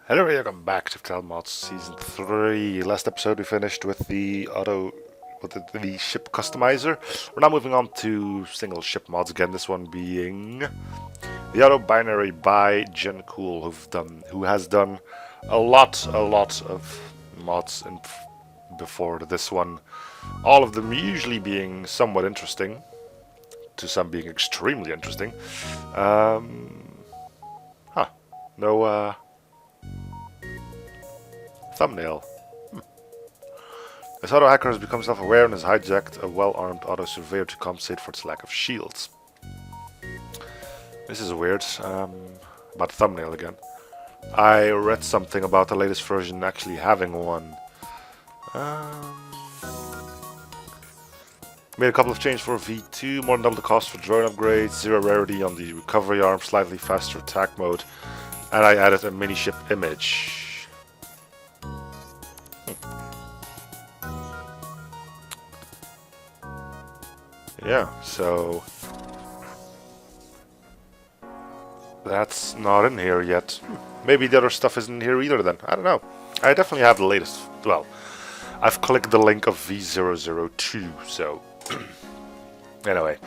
Hello, welcome back to FTL Mods Season 3. Last episode we finished with the ship customizer. We're now moving on to single ship mods again, this one being the auto binary by Gencool, who has done a lot of mods before this one. All of them usually being somewhat interesting, to some being extremely interesting. No thumbnail. This auto hacker has become self-aware and has hijacked a well-armed auto surveyor to compensate for its lack of shields. This is weird. About thumbnail again. I read something about the latest version actually having one. Made a couple of changes for V02, more than double the cost for drone upgrades, zero rarity on the recovery arm, slightly faster attack mode, and I added a mini-ship image. Yeah, so that's not in here yet. Maybe the other stuff isn't here either then. I don't know. I definitely have the latest. Well, I've clicked the link of V002, so anyway.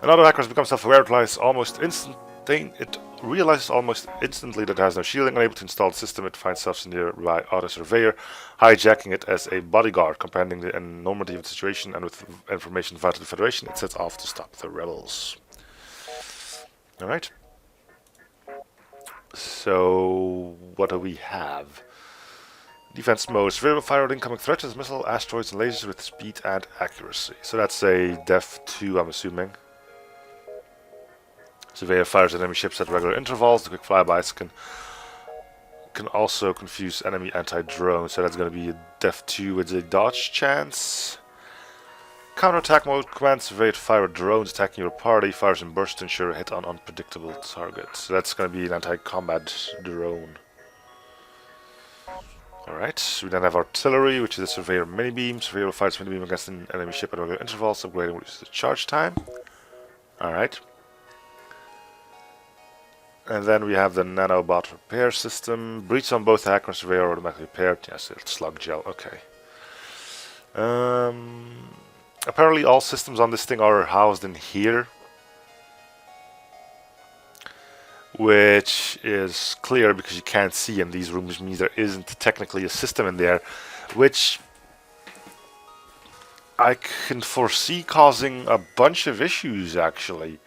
Another hacker has become self-aware. It realizes almost instantly that it has no shielding. Unable to install the system, it finds itself nearby auto surveyor, hijacking it as a bodyguard. Comprehending the enormity of the situation and with information via the Federation, it sets off to stop the rebels. Alright. So, what do we have? Defense mode. Surveyor will fire out incoming threats as missile, asteroids, and lasers with speed and accuracy. So that's a Def 2, I'm assuming. Surveyor fires at enemy ships at regular intervals. The quick flybys can also confuse enemy anti-drone. So that's going to be a Def 2 with a dodge chance. Counter-attack mode. Command Surveyor to fire at drones attacking your party. Fires in bursts to ensure a hit on unpredictable targets. So that's going to be an anti-combat drone. Alright, we then have artillery, which is a surveyor mini-beam. Surveyor will fire its mini-beam against an enemy ship at regular intervals, upgrading reduces the charge time. Alright. And then we have the nanobot repair system. Breach on both the hacker and surveyor automatically repaired. Yes, it's slug gel, okay. Apparently all systems on this thing are housed in here, which is clear because you can't see in these rooms, which means there isn't technically a system in there, which I can foresee causing a bunch of issues actually.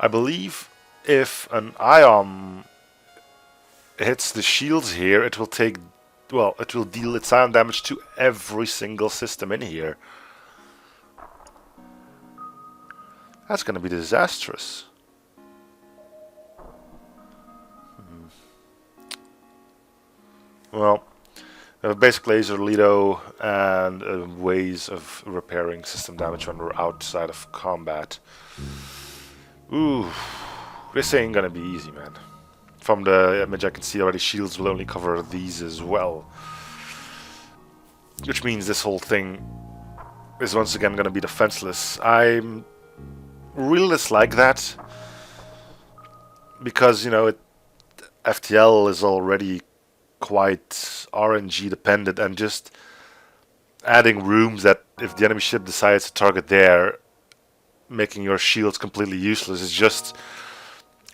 I believe if an ion hits the shields here, it will deal its ion damage to every single system in here. That's going to be disastrous. Well, we have a basic laser Lido and ways of repairing system damage when we're outside of combat. Ooh, this ain't gonna be easy, man. From the image I can see already shields will only cover these as well. Which means this whole thing is once again gonna be defenseless. I'm really dislike that. Because, you know, FTL is already quite RNG dependent, and just adding rooms that if the enemy ship decides to target there, making your shields completely useless is just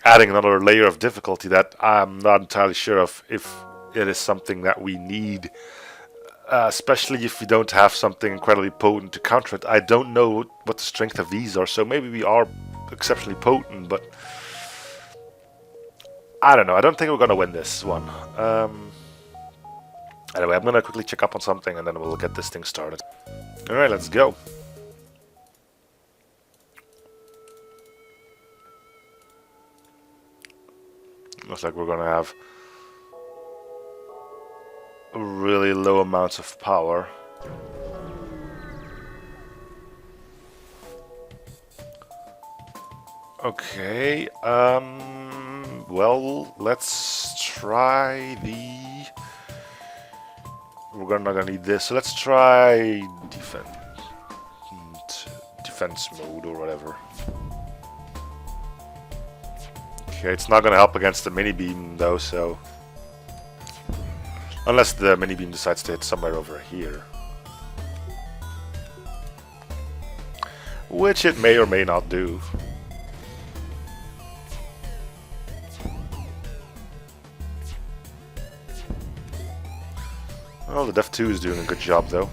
adding another layer of difficulty that I'm not entirely sure of if it is something that we need, especially if we don't have something incredibly potent to counter it. I don't know what the strength of these are, so maybe we are exceptionally potent, but I don't know. I don't think we're gonna win this one. Anyway, I'm gonna quickly check up on something and then we'll get this thing started. Alright, let's go. Looks like we're gonna have really low amounts of power. Okay, well, let's try the... We're not gonna need this, so let's try defense mode or whatever. Okay, it's not gonna help against the mini beam though, so unless the mini beam decides to hit somewhere over here, which it may or may not do. Well, the V02 is doing a good job though.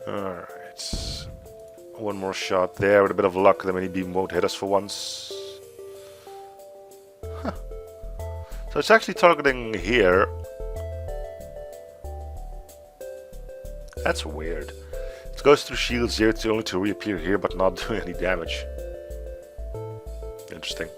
Alright. One more shot there. With a bit of luck, the mini beam won't hit us for once. Huh. So it's actually targeting here. That's weird. It goes through shields here only to reappear here, but not do any damage. Interesting.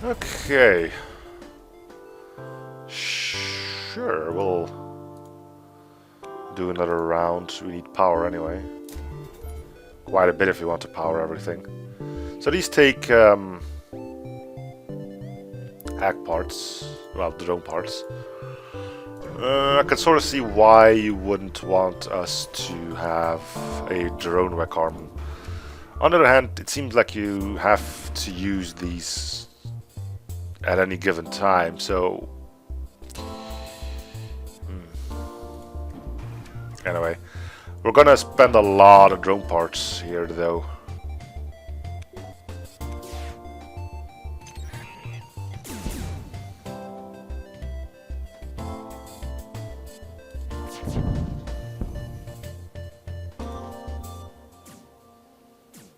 Okay. Sure, we'll do another round. We need power anyway. Quite a bit if we want to power everything. So these take hack parts, well, drone parts. I can sort of see why you wouldn't want us to have a drone wreck arm. On the other hand, it seems like you have to use these at any given time, so anyway, we're gonna spend a lot of drone parts here though.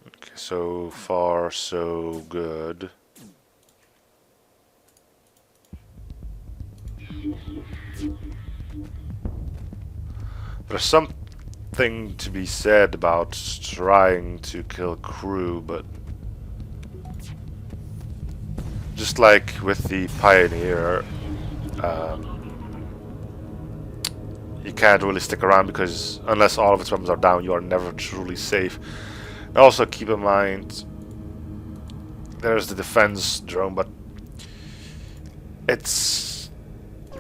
Okay, so far so good. There's something to be said about trying to kill crew, but just like with the Pioneer, you can't really stick around because unless all of its weapons are down, you are never truly safe. And also keep in mind, there's the defense drone, but it's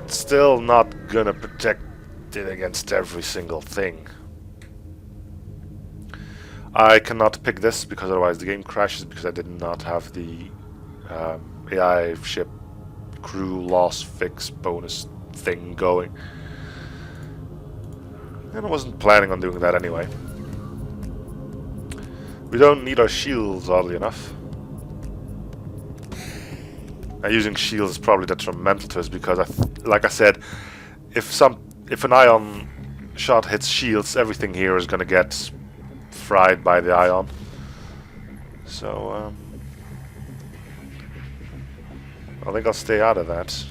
still not gonna protect it against every single thing. I cannot pick this because otherwise the game crashes because I did not have the AI ship crew loss fix bonus thing going. And I wasn't planning on doing that anyway. We don't need our shields, oddly enough. And using shields is probably detrimental to us because, like I said, if an ion shot hits shields, everything here is gonna get fried by the ion. So, I think I'll stay out of that.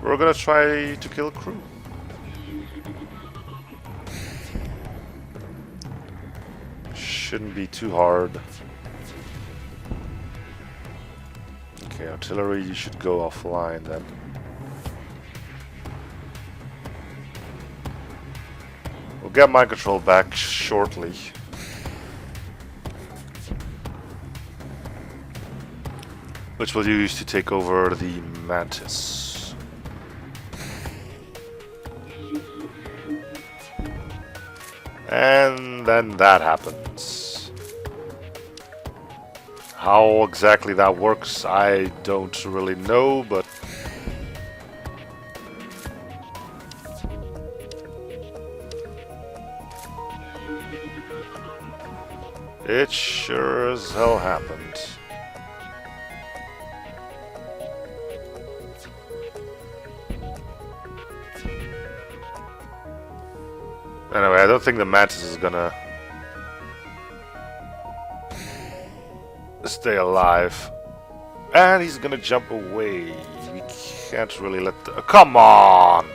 We're gonna try to kill crew. Shouldn't be too hard. Okay, artillery, you should go offline then. We'll get mind control back shortly. Which we'll use to take over the Mantis. And then that happens. How exactly that works, I don't really know, but it sure as hell happened. Anyway, I don't think the Mantis is gonna stay alive. And he's gonna jump away. can't really let the... Come on!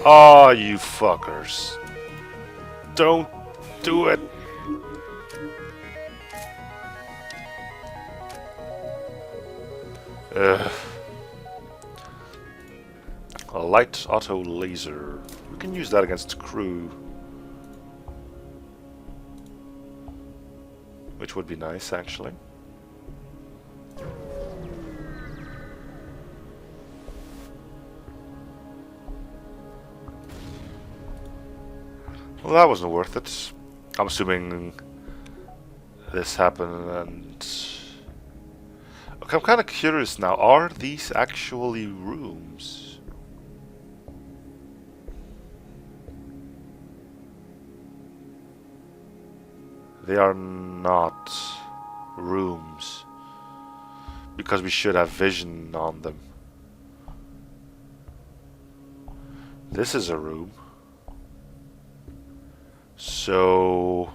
Oh, you fuckers. Don't do it. A light auto laser. We can use that against crew. Which would be nice, actually. Well, that wasn't worth it. I'm assuming this happened and... Okay, I'm kind of curious now. Are these actually rooms? They are not rooms. Because we should have vision on them. This is a room. So...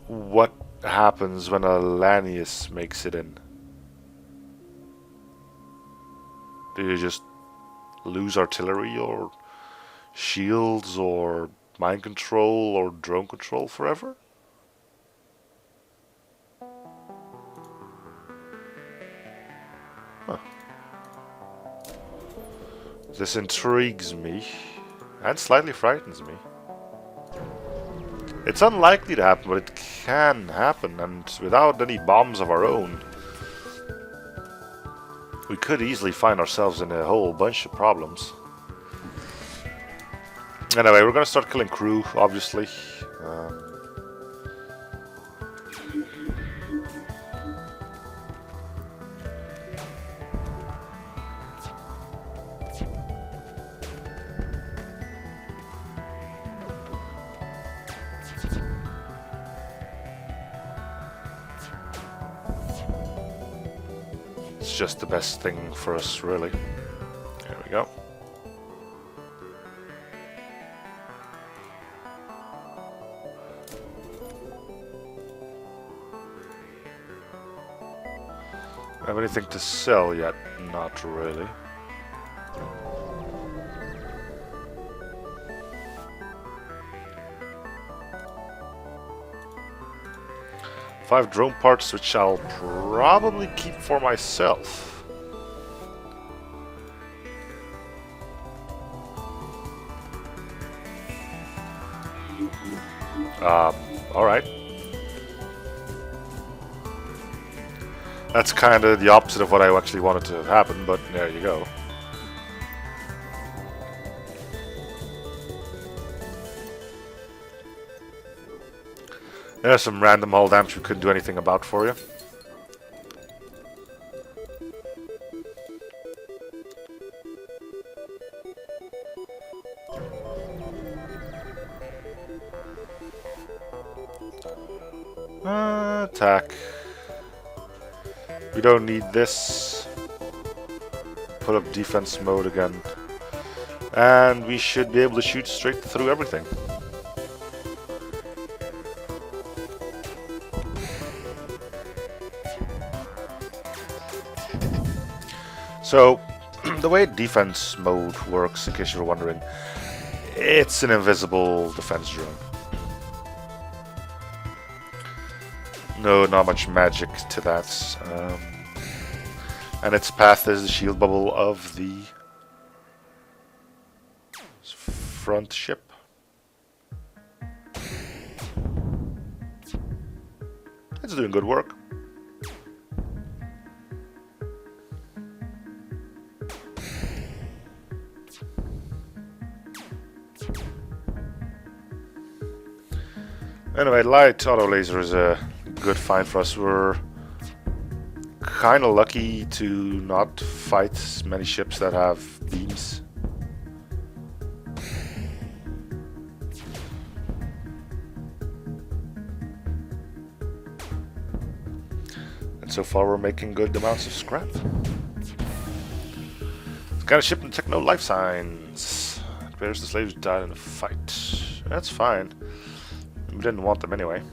what happens when a Lanius makes it in? Do you just lose artillery or shields or mind control or drone control forever? Huh. This intrigues me and slightly frightens me. It's unlikely to happen, but it can happen, and without any bombs of our own, we could easily find ourselves in a whole bunch of problems. Anyway, we're gonna start killing crew, obviously. It's just the best thing for us, really. There we go. Have anything to sell yet? Not really. Five drone parts, which I'll probably keep for myself. Alright. That's kind of the opposite of what I actually wanted to happen, but there you go. There's some random hull damage we couldn't do anything about for you. Attack. We don't need this. Put up defense mode again. And we should be able to shoot straight through everything. So, the way defense mode works, in case you were wondering, it's an invisible defense drone. No, not much magic to that. And its path is the shield bubble of the front ship. It's doing good work. Anyway, light auto laser is a good find for us. We're kind of lucky to not fight many ships that have beams. And so far we're making good amounts of scrap. It's got a ship and techno life signs. It bears the slaves who died in a fight. That's fine. We didn't want them anyway.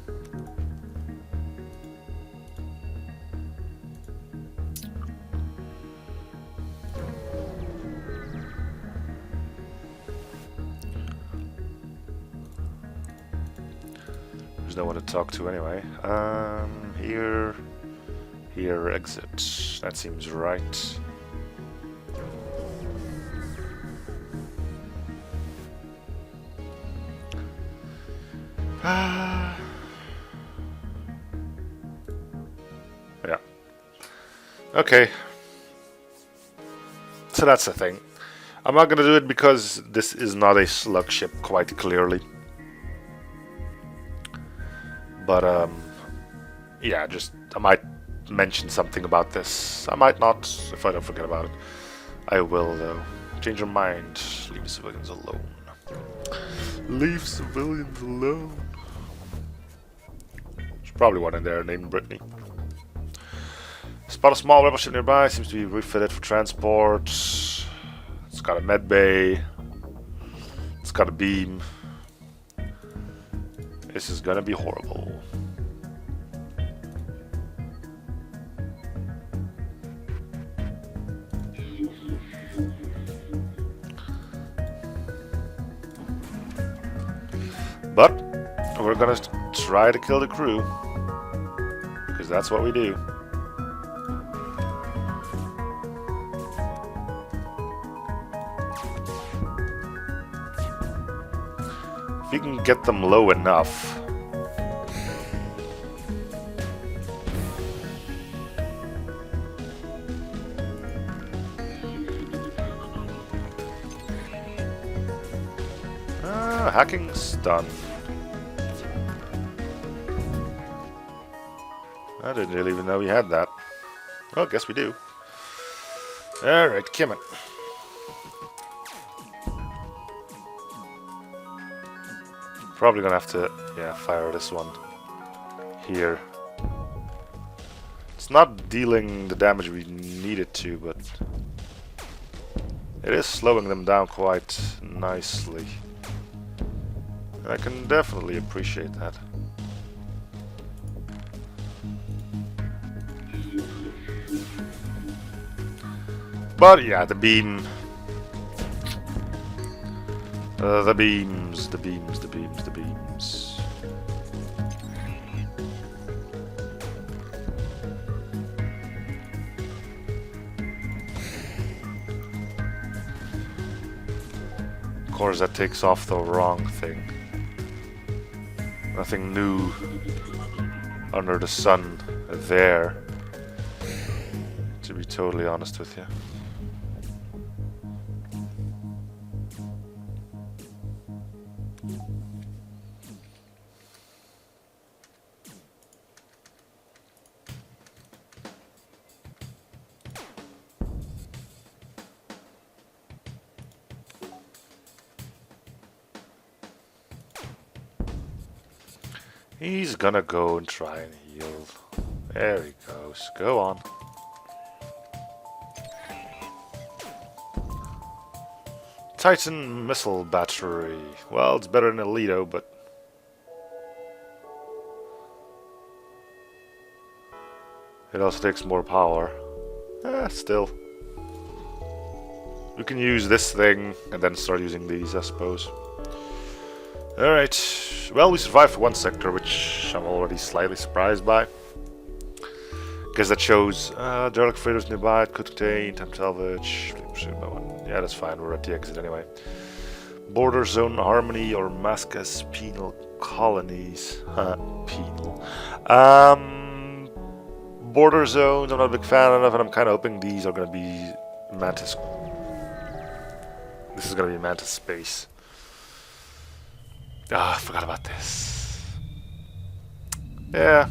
Seems no one to talk to anyway. Here, exit. That seems right. Yeah. Okay. So that's the thing. I'm not gonna do it because this is not a slug ship, quite clearly. But yeah, just I might mention something about this. I might not, if I don't forget about it. I will though. Change your mind. Leave civilians alone. Leave civilians alone. There's probably one in there named Brittany. Spot a small rebel ship nearby. Seems to be refitted for transport. It's got a med bay. It's got a beam. This is gonna be horrible. But we're gonna try to kill the crew, because that's what we do. If you can get them low enough. Hacking's done. I didn't really even know we had that. Well, guess we do. Alright, Kimmon. Probably gonna have to, yeah, fire this one here. It's not dealing the damage we need it to, but it is slowing them down quite nicely. I can definitely appreciate that. But yeah, the beam. The beams. Of course, that takes off the wrong thing. Nothing new under the sun there, to be totally honest with you. He's gonna go and try and heal. There he goes. Go on. Titan missile battery. Well, it's better than Alito, but it also takes more power. Still. We can use this thing and then start using these, I suppose. Alright. Well, we survived for one sector, which I'm already slightly surprised by. Because that shows derelict freighters nearby, it could contain, time salvage. Yeah, that's fine, we're at the exit anyway. Border zone harmony or mask as penal colonies. Penal. Border zones, I'm not a big fan of, and I'm kind of hoping these are going to be Mantis. This is going to be Mantis space. Ah, I forgot about this. Yeah.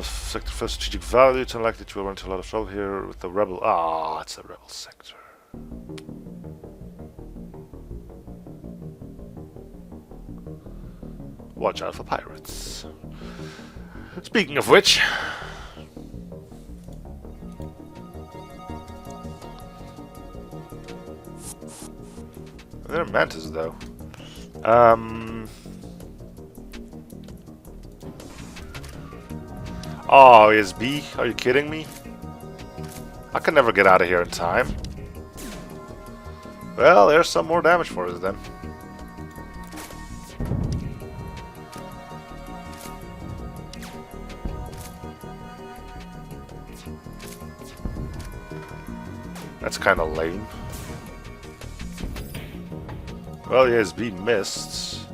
Sector for strategic value. It's unlikely that you will run into a lot of trouble here with the rebel. Ah, it's a rebel sector. Watch out for pirates. Speaking of which, they're mantis though. Oh, is B? Are you kidding me? I can never get out of here in time. Well, there's some more damage for us then. That's kind of lame. Well, yes, B missed.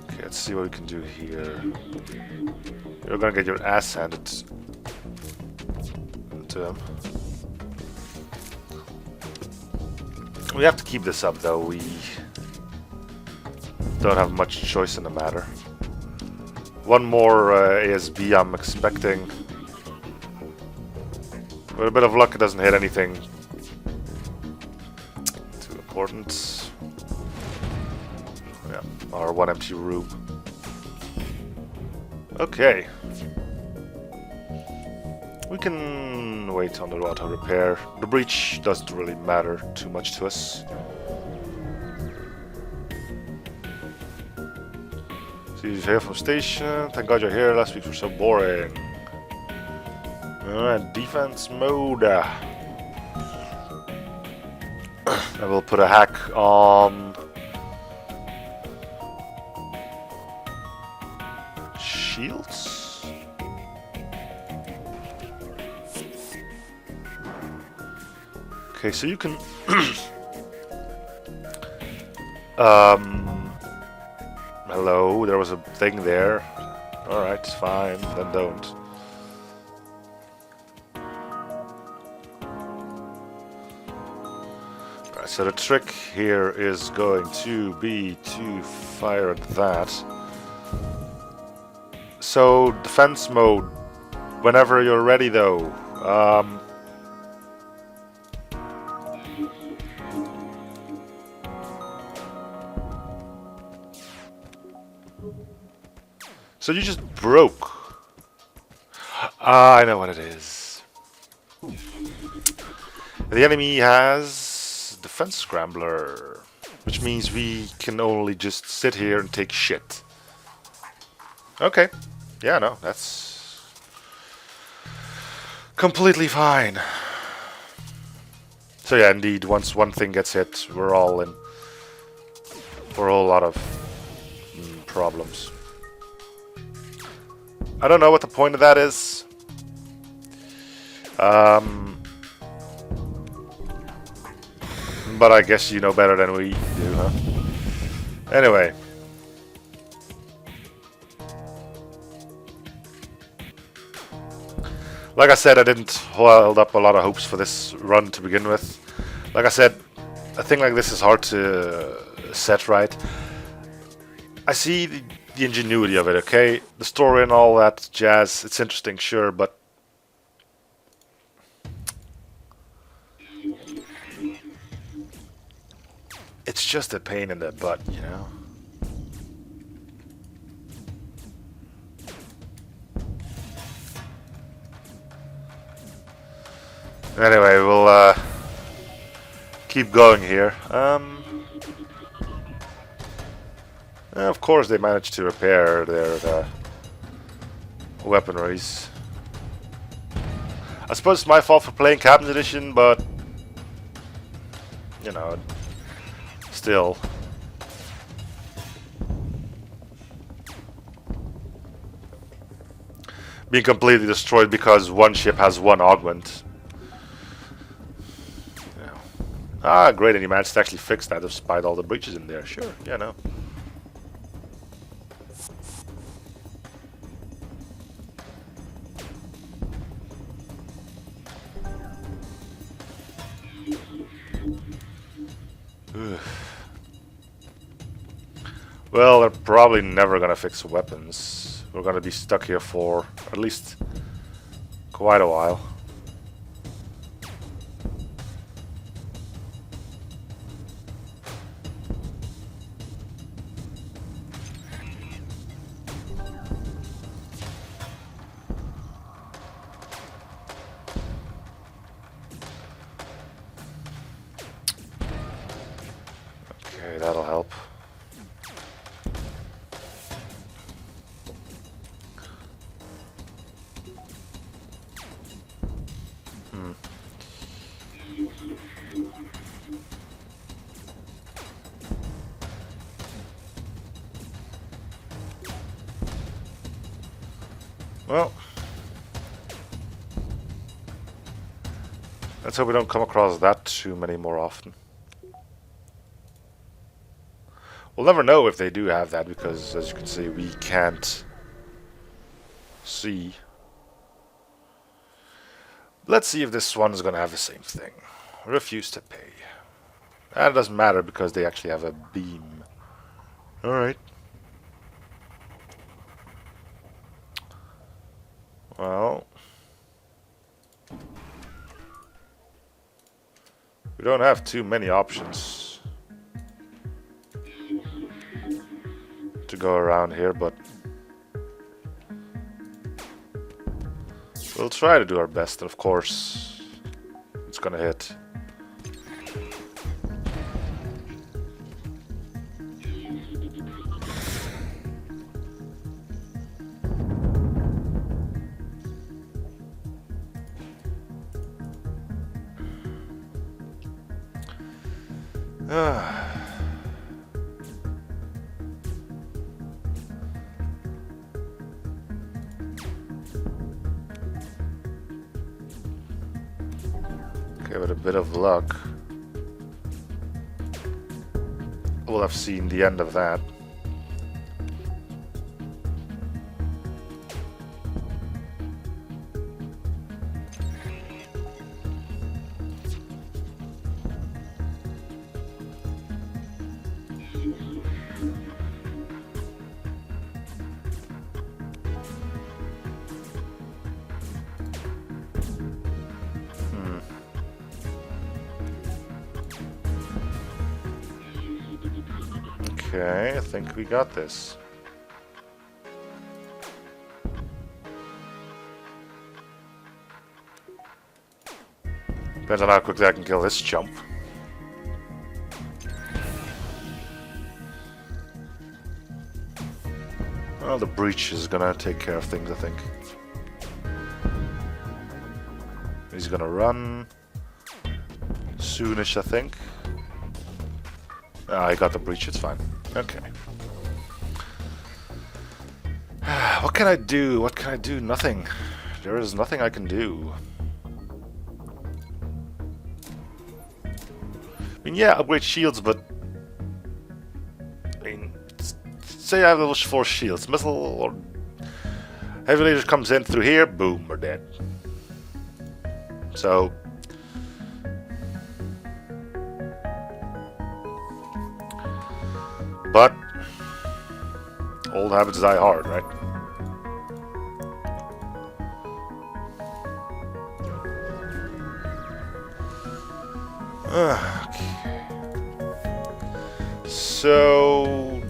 Okay, let's see what we can do here. You're gonna get your ass handed to him. We have to keep this up, though. We don't have much choice in the matter. One more ASB I'm expecting. With a bit of luck, it doesn't hit anything too important. Yeah, our one empty room. Okay. We can wait on the auto repair. The breach doesn't really matter too much to us. See you here from station. Thank God you're here. Last week was so boring. Alright, defense mode. I will put a hack on shields. Okay, so you can hello, there was a thing there. Alright, fine, then don't. Alright, so the trick here is going to be to fire at that. So, defense mode, whenever you're ready though. So you just broke. I know what it is. The enemy has defense scrambler, which means we can only just sit here and take shit. Okay. Yeah, no, that's completely fine. So yeah, indeed, once one thing gets hit, we're all in for a whole lot of problems. I don't know what the point of that is. But I guess you know better than we do, huh? Anyway. Like I said, I didn't hold up a lot of hopes for this run to begin with. Like I said, a thing like this is hard to set right. I see the ingenuity of it, okay? The story and all that jazz, it's interesting, sure, but it's just a pain in the butt, you know? Anyway, we'll keep going here. Of course they managed to repair their weaponries. I suppose it's my fault for playing Captain's Edition, but you know, still. Being completely destroyed because one ship has one augment. Yeah. Ah, great, and you managed to actually fix that despite all the breaches in there. Sure, yeah, no. Well, they're probably never gonna fix weapons. We're gonna be stuck here for at least quite a while. Okay, that'll help. Well, Let's hope we don't come across that too many more often. We'll never know if they do have that because, as you can see, we can't see. Let's see if this one is going to have the same thing. Refuse to pay. And it doesn't matter because they actually have a beam. Alright. Well, we don't have too many options to go around here, but we'll try to do our best, and of course it's gonna hit. Okay, with a bit of luck, we'll have seen the end of that. Okay, I think we got this. Depends on how quickly I can kill this chump. Well, the breach is gonna take care of things, I think. He's gonna run soonish, I think. Ah, I got the breach, it's fine. Okay. What can I do? What can I do? Nothing. There is nothing I can do. I mean, yeah, upgrade shields, but... I mean, say I have level 4 shields. Missile or... Heavy laser comes in through here, boom, we're dead. So... But... Old habits die hard, right? Okay. So...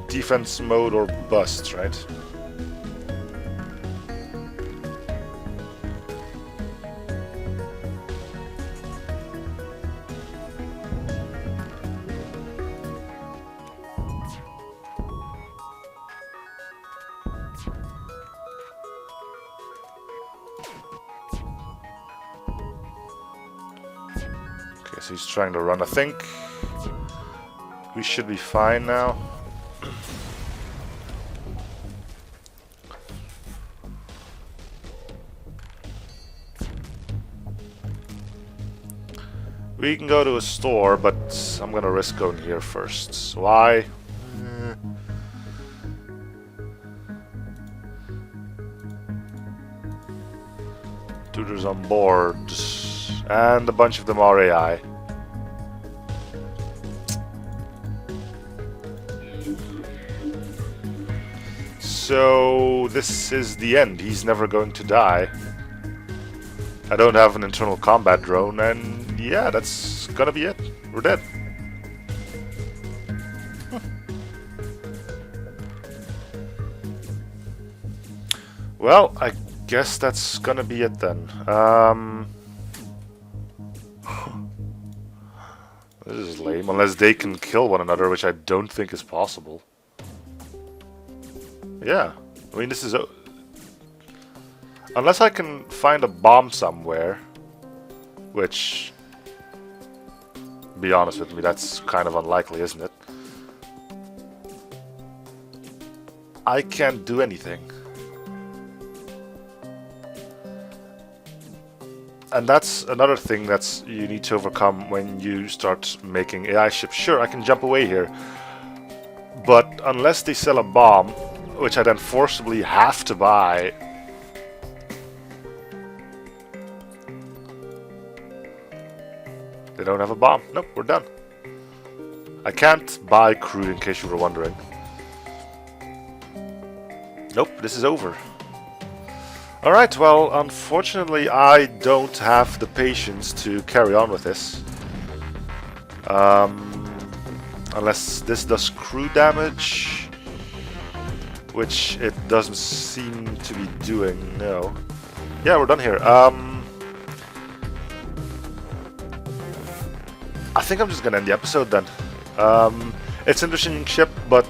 Defense mode or bust, right? So he's trying to run, I think. We should be fine now. We can go to a store, but I'm gonna risk going here first. Why? Tutors on board. And a bunch of them are AI. So this is the end. He's never going to die. I don't have an internal combat drone, and yeah, that's gonna be it. We're dead. Well, I guess that's gonna be it then. This is lame, unless they can kill one another, which I don't think is possible. Yeah, I mean, this is... Unless I can find a bomb somewhere, which, be honest with me, that's kind of unlikely, isn't it? I can't do anything. And that's another thing that's you need to overcome when you start making AI ships. Sure, I can jump away here, but unless they sell a bomb, which I then forcibly have to buy, they don't have a bomb. Nope, we're done. I can't buy crew, in case you were wondering. Nope, this is over. Alright, well, unfortunately I don't have the patience to carry on with this. Unless this does crew damage, which it doesn't seem to be doing, no. Yeah, we're done here. I think I'm just gonna end the episode then. It's an interesting ship, but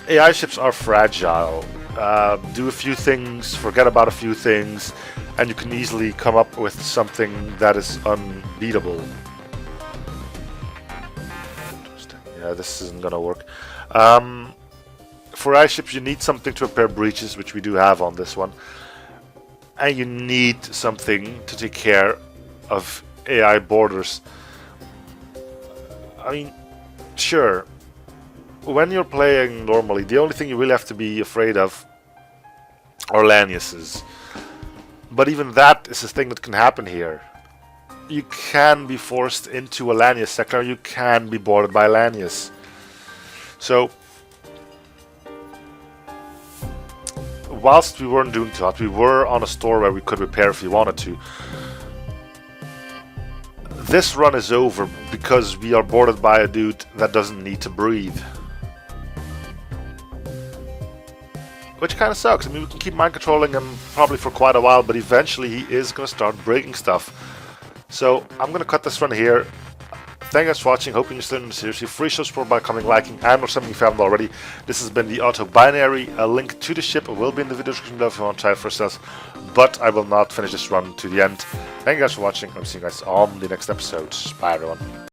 AI ships are fragile. Do a few things, forget about a few things, and you can easily come up with something that is unbeatable. Yeah, this isn't gonna work. For AI ships, you need something to repair breaches, which we do have on this one, and you need something to take care of AI borders. I mean, sure, when you're playing normally, the only thing you really have to be afraid of are Laniuses. But even that is a thing that can happen here. You can be forced into a Lanius sector, you can be boarded by Lanius. So, whilst we weren't doing too hot, we were on a store where we could repair if we wanted to. This run is over because we are boarded by a dude that doesn't need to breathe. Which kind of sucks. I mean, we can keep mind controlling him probably for quite a while, but eventually he is going to start breaking stuff. So I'm going to cut this run here. Thank you guys for watching. Hoping you're still in the series. Free show support by commenting, liking, and or something if you haven't already. This has been the Auto Binary. A link to the ship will be in the video description below if you want to try it for yourselves. But I will not finish this run to the end. Thank you guys for watching. I'll see you guys on the next episode. Bye everyone.